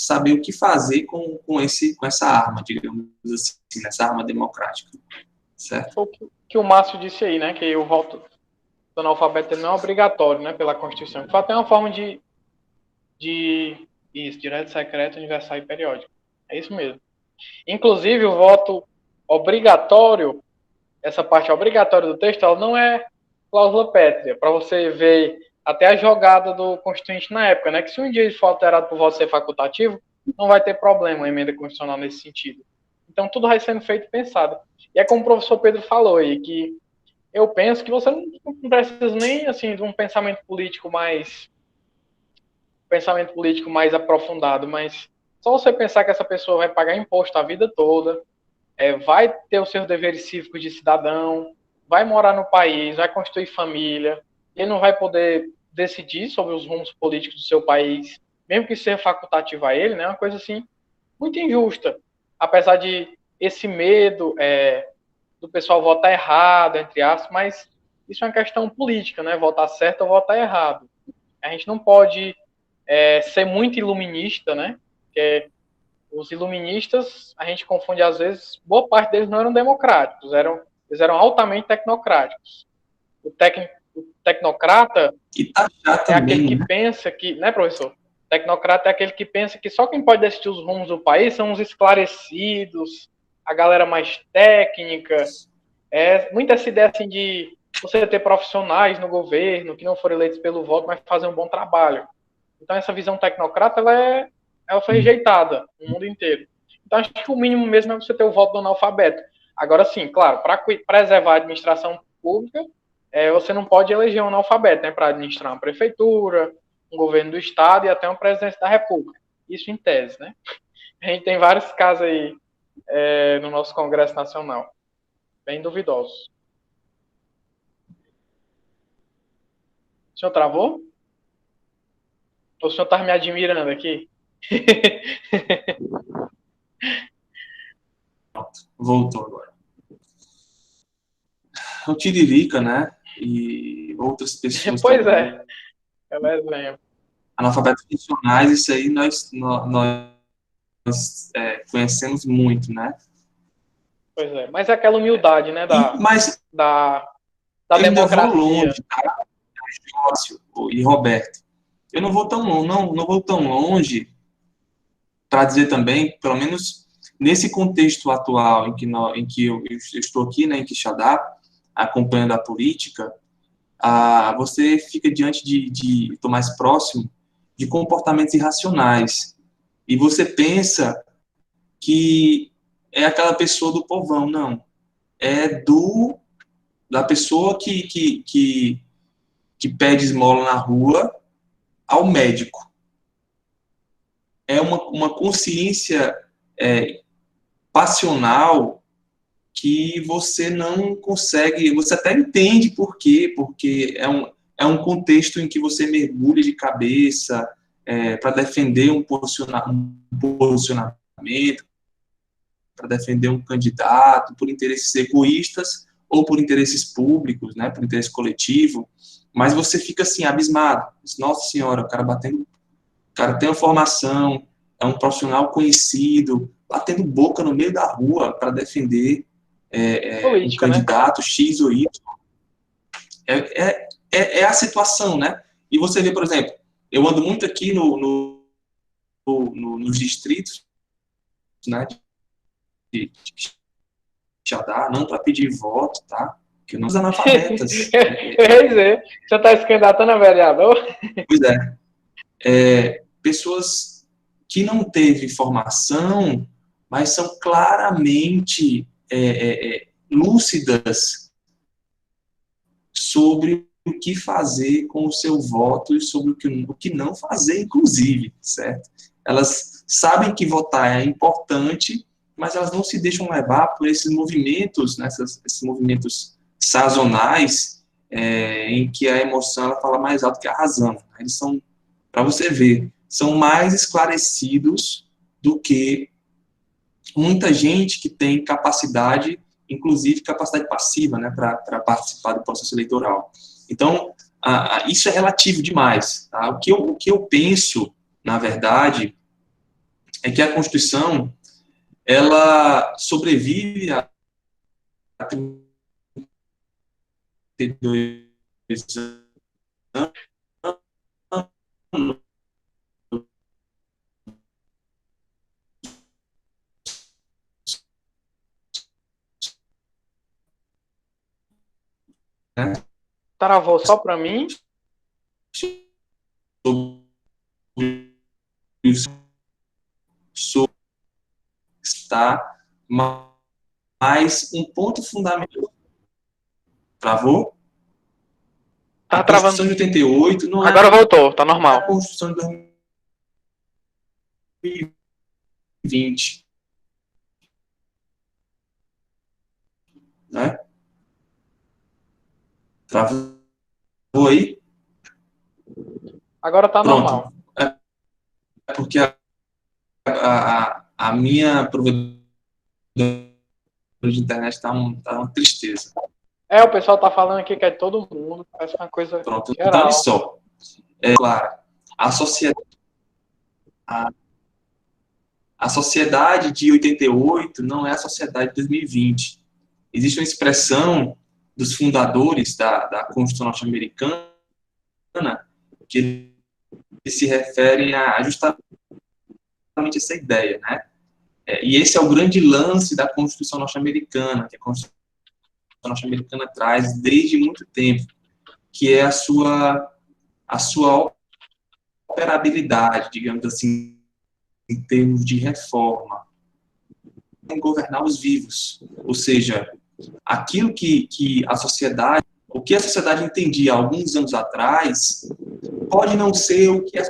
saber o que fazer com essa arma, digamos assim, essa arma democrática, certo? Foi o que o Márcio disse aí, né? Que o voto do analfabeto não é obrigatório, né? Pela Constituição. De fato, é uma forma de isso, direto, secreto, universal e periódico. É isso mesmo. Inclusive, o voto obrigatório, essa parte obrigatória do texto, ela não é cláusula pétrea, para você ver até a jogada do Constituinte na época, né? Que se um dia isso for alterado por voto ser facultativo, não vai ter problema a emenda constitucional nesse sentido. Então, tudo vai sendo feito e pensado. E é como o professor Pedro falou aí, que eu penso que você não precisa nem, assim, de um pensamento político mais aprofundado, mas só você pensar que essa pessoa vai pagar imposto a vida toda, vai ter os seus deveres cívicos de cidadão, vai morar no país, vai construir família, ele não vai poder decidir sobre os rumos políticos do seu país, mesmo que seja facultativo a ele, né? Uma coisa assim muito injusta, apesar de esse medo do pessoal votar errado, entre aspas, mas isso é uma questão política, né? Votar certo ou votar errado. A gente não pode ser muito iluminista, né? Porque os iluministas, a gente confunde às vezes, boa parte deles não eram democráticos, eles eram altamente tecnocráticos. O tecnocrata é aquele que pensa que, né, professor? O tecnocrata é aquele que pensa que só quem pode decidir os rumos do país são os esclarecidos, a galera mais técnica. Muita essa ideia assim de você ter profissionais no governo que não foram eleitos pelo voto, mas fazem um bom trabalho. Então, essa visão tecnocrata, ela foi rejeitada no mundo inteiro. Então, acho que o mínimo mesmo é você ter o voto do analfabeto. Agora, sim, claro, para preservar a administração pública, você não pode eleger um analfabeto, né, para administrar uma prefeitura, um governo do estado e até uma presidência da república. Isso em tese, né? A gente tem vários casos aí no nosso Congresso Nacional, bem duvidosos. O senhor travou? Ou o senhor está me admirando aqui? Voltou agora. O Tiririca, né? E outras pessoas Pois também. é um exemplo. Analfabetos funcionais, isso aí nós conhecemos muito, né? Pois é. Mas é aquela humildade, né, Mas da eu ainda vou democracia. longe, tá? E Roberto, eu não vou tão longe, não vou tão longe para dizer também, pelo menos nesse contexto atual em que eu estou aqui, né, em Quixadá, acompanhando a política, você fica diante estou mais próximo, de comportamentos irracionais. E você pensa que é aquela pessoa do povão, não. É da pessoa que pede esmola na rua ao médico. É uma consciência passional que você não consegue, você até entende por quê, porque é um contexto em que você mergulha de cabeça para defender um posicionamento, para defender um candidato, por interesses egoístas ou por interesses públicos, né, por interesse coletivo, mas você fica assim, abismado. Nossa Senhora, o cara tem uma formação, é um profissional conhecido, batendo boca no meio da rua para defender um Política, né? candidato X ou Y. É a situação, né? E você vê, por exemplo, eu ando muito aqui nos distritos, né, de Quixadá, não para pedir voto, tá? Que não os analfabetas. Eu ia dizer, você está se candidatando a vereador? Pois pessoas que não teve formação, mas são claramente lúcidas sobre o que fazer com o seu voto e sobre o que não fazer, inclusive, certo? Elas sabem que votar é importante, mas elas não se deixam levar por esses movimentos, né, esses movimentos sazonais, em que a emoção ela fala mais alto que a razão. Eles são, para você ver, são mais esclarecidos do que muita gente que tem capacidade, inclusive capacidade passiva, né, para participar do processo eleitoral. Então, isso é relativo demais. Tá? O que eu penso, na verdade, é que a Constituição ela sobrevive a 32 anos, né? Travou só para mim? Está mais um ponto fundamental. Travou? Tá A Constituição de travando. 88 não é Agora voltou, tá a normal. Constituição de 2020, né? Travou aí? Agora tá Pronto. normal. É porque a minha provedora de internet está uma tristeza. O pessoal tá falando aqui que é todo mundo, parece uma coisa Pronto. Então, olha geral. só. Claro, a sociedade, a sociedade de 88 não é a sociedade de 2020. Existe uma expressão dos fundadores da Constituição norte-americana que se referem a justamente essa ideia, né? E esse é o grande lance da Constituição norte-americana, que a Constituição norte-americana traz desde muito tempo, que é a sua operabilidade, digamos assim, em termos de reforma, em governar os vivos. Ou seja, aquilo que a sociedade, o que a sociedade entendia alguns anos atrás, pode não ser o que a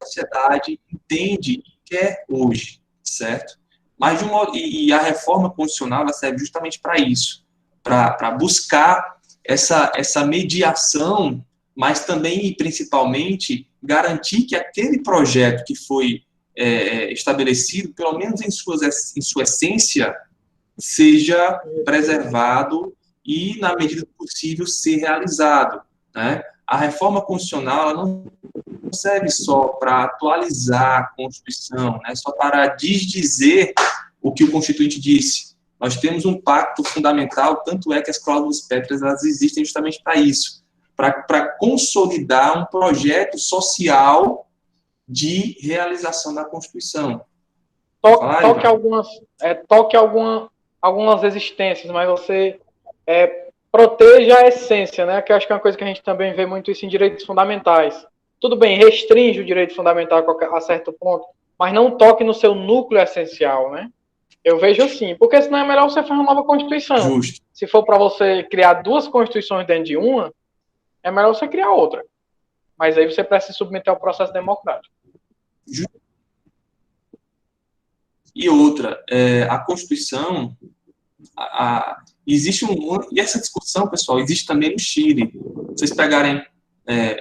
sociedade entende e quer hoje, certo? Mas e a reforma constitucional ela serve justamente para isso, para buscar essa mediação, mas também e principalmente garantir que aquele projeto que foi estabelecido, pelo menos em sua essência, seja preservado e, na medida do possível, ser realizado, né? A reforma constitucional ela não serve só para atualizar a Constituição, né? Só para desdizer o que o Constituinte disse. Nós temos um pacto fundamental, tanto é que as cláusulas pétreas elas existem justamente para isso, para consolidar um projeto social de realização da Constituição. Toque algumas existências, mas você proteja a essência, né? Que eu acho que é uma coisa que a gente também vê muito isso em direitos fundamentais. Tudo bem, restringe o direito fundamental a certo ponto, mas não toque no seu núcleo essencial, né? Eu vejo assim, porque senão é melhor você fazer uma nova Constituição. Justo. Se for para você criar duas Constituições dentro de uma, é melhor você criar outra. Mas aí você precisa se submeter ao processo democrático. E outra, a Constituição, existe e essa discussão, pessoal, existe também no Chile. Se vocês pegarem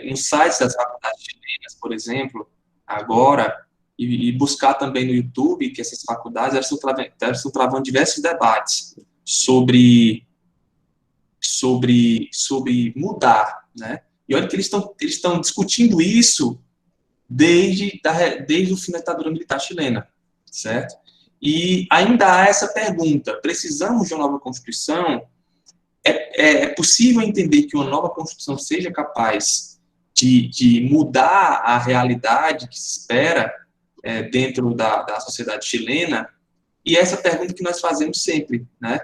nos sites das faculdades chilenas, por exemplo, agora, e buscar também no YouTube, que essas faculdades elas estão travando diversos debates sobre mudar, né? E olha que eles estão discutindo isso desde o fim da ditadura militar chilena, certo? E ainda há essa pergunta: precisamos de uma nova Constituição? É possível entender que uma nova Constituição seja capaz de mudar a realidade que se espera dentro da sociedade chilena? E essa pergunta que nós fazemos sempre, né?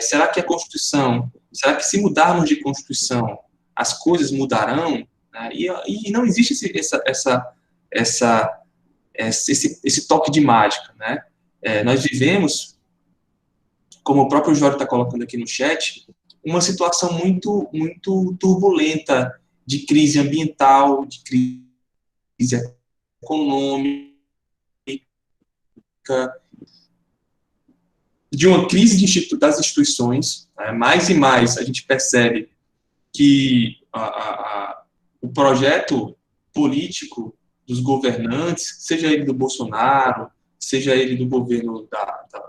Será que a Constituição, será que se mudarmos de Constituição, as coisas mudarão? Né? E não existe esse toque de mágica, né? Nós vivemos, como o próprio Jorge está colocando aqui no chat, uma situação muito, muito turbulenta de crise ambiental, de crise econômica, de uma crise das instituições. Mais e mais a gente percebe que o projeto político dos governantes, seja ele do Bolsonaro, seja ele do governo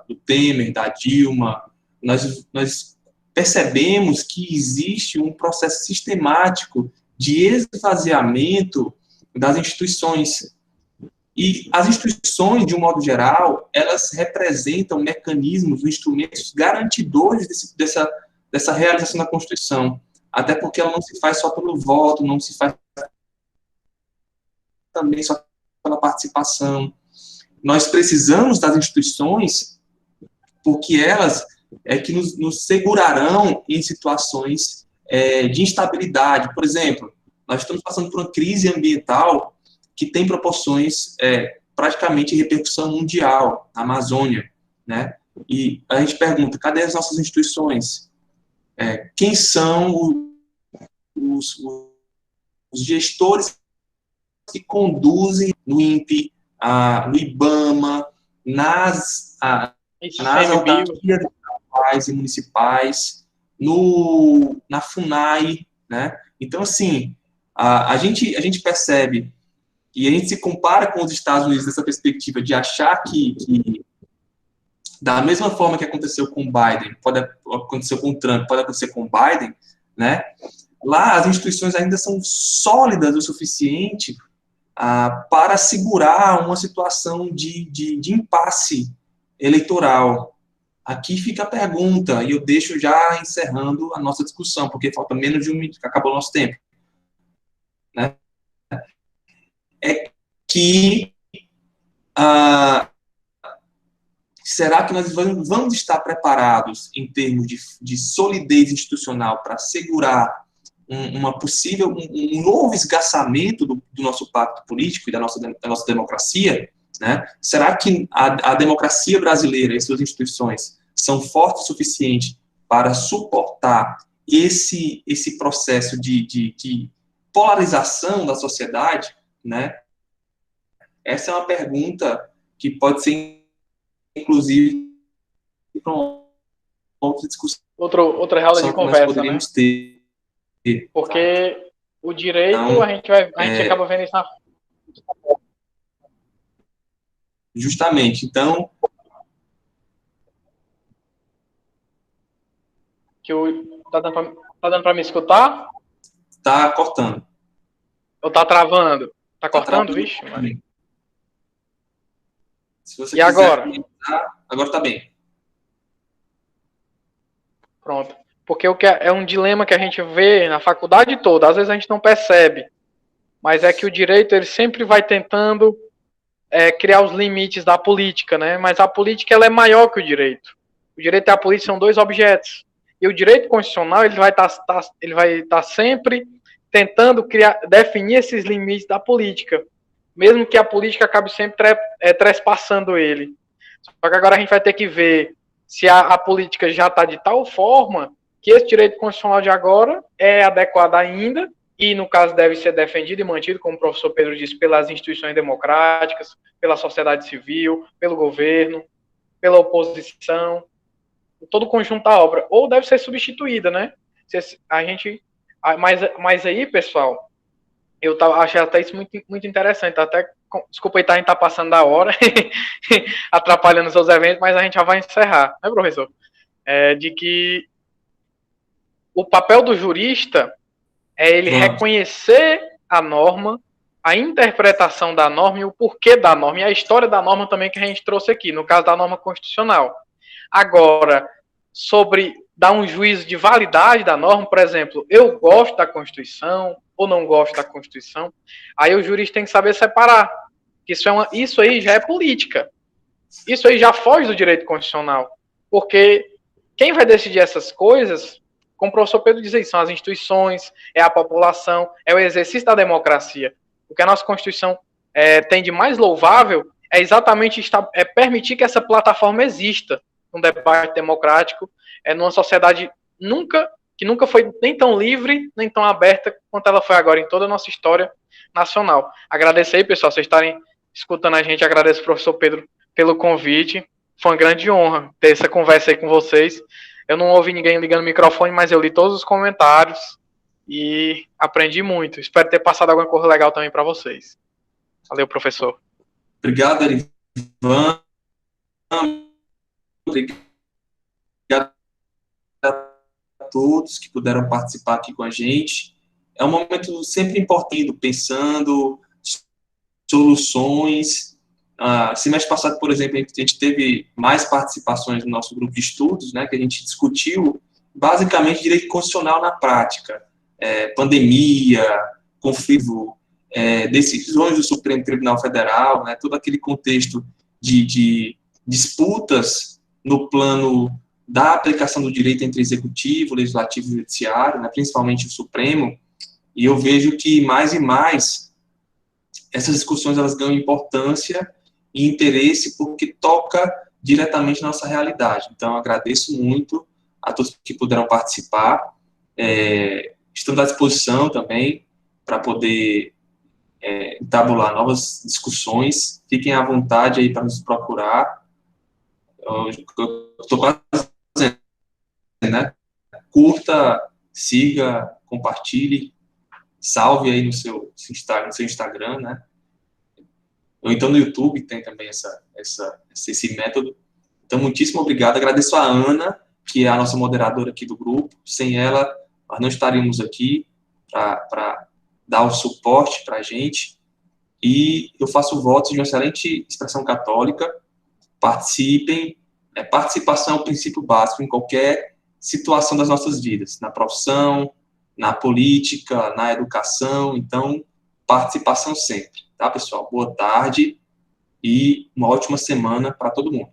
do Temer, da Dilma, nós percebemos que existe um processo sistemático de esvaziamento das instituições. E as instituições, de um modo geral, elas representam mecanismos, instrumentos garantidores dessa realização da Constituição. Até porque ela não se faz só pelo voto, não se faz também só pela participação. Nós precisamos das instituições porque elas que nos segurarão em situações de instabilidade. Por exemplo, nós estamos passando por uma crise ambiental que tem proporções praticamente de repercussão mundial, na Amazônia, né? E a gente pergunta, cadê as nossas instituições? Quem são os gestores que conduzem no INPE, no IBAMA, nas autarquias estaduais e municipais, na FUNAI, né? Então, assim, a gente percebe e a gente se compara com os Estados Unidos nessa perspectiva de achar que da mesma forma que aconteceu com o Biden, pode acontecer com o Trump, pode acontecer com o Biden, né? Lá as instituições ainda são sólidas o suficiente para segurar uma situação de impasse eleitoral. Aqui fica a pergunta, e eu deixo já encerrando a nossa discussão, porque falta menos de um minuto, que acabou o nosso tempo. Né? É que será que nós vamos estar preparados em termos de solidez institucional para assegurar um novo esgarçamento do nosso pacto político e da nossa democracia, né? Será que a democracia brasileira e suas instituições são fortes o suficiente para suportar esse processo de polarização da sociedade, né? Essa é uma pergunta que pode ser, inclusive, para uma outra discussão. Outra roda de conversa, né? Ter. Porque o direito, então, a gente acaba vendo isso na... Justamente, então... Tá dando para me escutar? Tá cortando. Ou tá travando? Tá cortando, travando, vixe, Maria. Se você e quiser agora? Agora tá bem. Pronto. Porque é um dilema que a gente vê na faculdade toda, às vezes a gente não percebe, mas é que o direito ele sempre vai tentando criar os limites da política, né? Mas a política ela é maior que o direito. O direito e a política são dois objetos. E o direito constitucional ele vai estar sempre tentando definir esses limites da política, mesmo que a política acabe sempre trespassando ele. Só que agora a gente vai ter que ver se a política já está de tal forma que esse direito constitucional de agora é adequado ainda e, no caso, deve ser defendido e mantido, como o professor Pedro disse, pelas instituições democráticas, pela sociedade civil, pelo governo, pela oposição, todo o conjunto da obra, ou deve ser substituída, né? Mas aí, pessoal, eu achei até isso muito, muito interessante, até, desculpa aí, a gente tá passando da hora, atrapalhando os seus eventos, mas a gente já vai encerrar, né, professor? De que o papel do jurista é ele reconhecer a norma, a interpretação da norma e o porquê da norma, e a história da norma também que a gente trouxe aqui, no caso da norma constitucional. Agora, sobre dar um juízo de validade da norma, por exemplo, eu gosto da Constituição ou não gosto da Constituição, aí o jurista tem que saber separar. Isso aí já é política. Isso aí já foge do direito constitucional. Porque quem vai decidir essas coisas, como o professor Pedro diz aí, são as instituições, é a população, é o exercício da democracia. O que a nossa Constituição tem de mais louvável é exatamente permitir que essa plataforma exista, um debate democrático, numa sociedade que nunca foi nem tão livre, nem tão aberta quanto ela foi agora em toda a nossa história nacional. Agradecer aí, pessoal, vocês estarem escutando a gente, agradeço ao professor Pedro pelo convite, foi uma grande honra ter essa conversa aí com vocês. Eu não ouvi ninguém ligando o microfone, mas eu li todos os comentários e aprendi muito. Espero ter passado alguma coisa legal também para vocês. Valeu, professor. Obrigado, Erivan. Obrigado a todos que puderam participar aqui com a gente. É um momento sempre importante, pensando soluções. Semestre passado, por exemplo, a gente teve mais participações no nosso grupo de estudos, né, que a gente discutiu basicamente direito constitucional na prática, pandemia, conflito, decisões do Supremo Tribunal Federal, né, todo aquele contexto de disputas no plano da aplicação do direito entre executivo, legislativo e judiciário, né, principalmente o Supremo, e eu vejo que mais e mais essas discussões elas ganham importância e interesse porque toca diretamente na nossa realidade. Então, agradeço muito a todos que puderam participar. Estamos à disposição também para poder entabular novas discussões. Fiquem à vontade aí para nos procurar. Eu estou quase dizendo, né? Curta, siga, compartilhe, salve aí no seu Instagram, né? Ou então no YouTube tem também esse método. Então, muitíssimo obrigado. Agradeço a Ana, que é a nossa moderadora aqui do grupo. Sem ela, nós não estaríamos aqui para dar o suporte para a gente. E eu faço votos de uma excelente expressão católica. Participem. Participação é o princípio básico em qualquer situação das nossas vidas. Na profissão, na política, na educação. Então, participação sempre. Tá, pessoal? Boa tarde e uma ótima semana para todo mundo.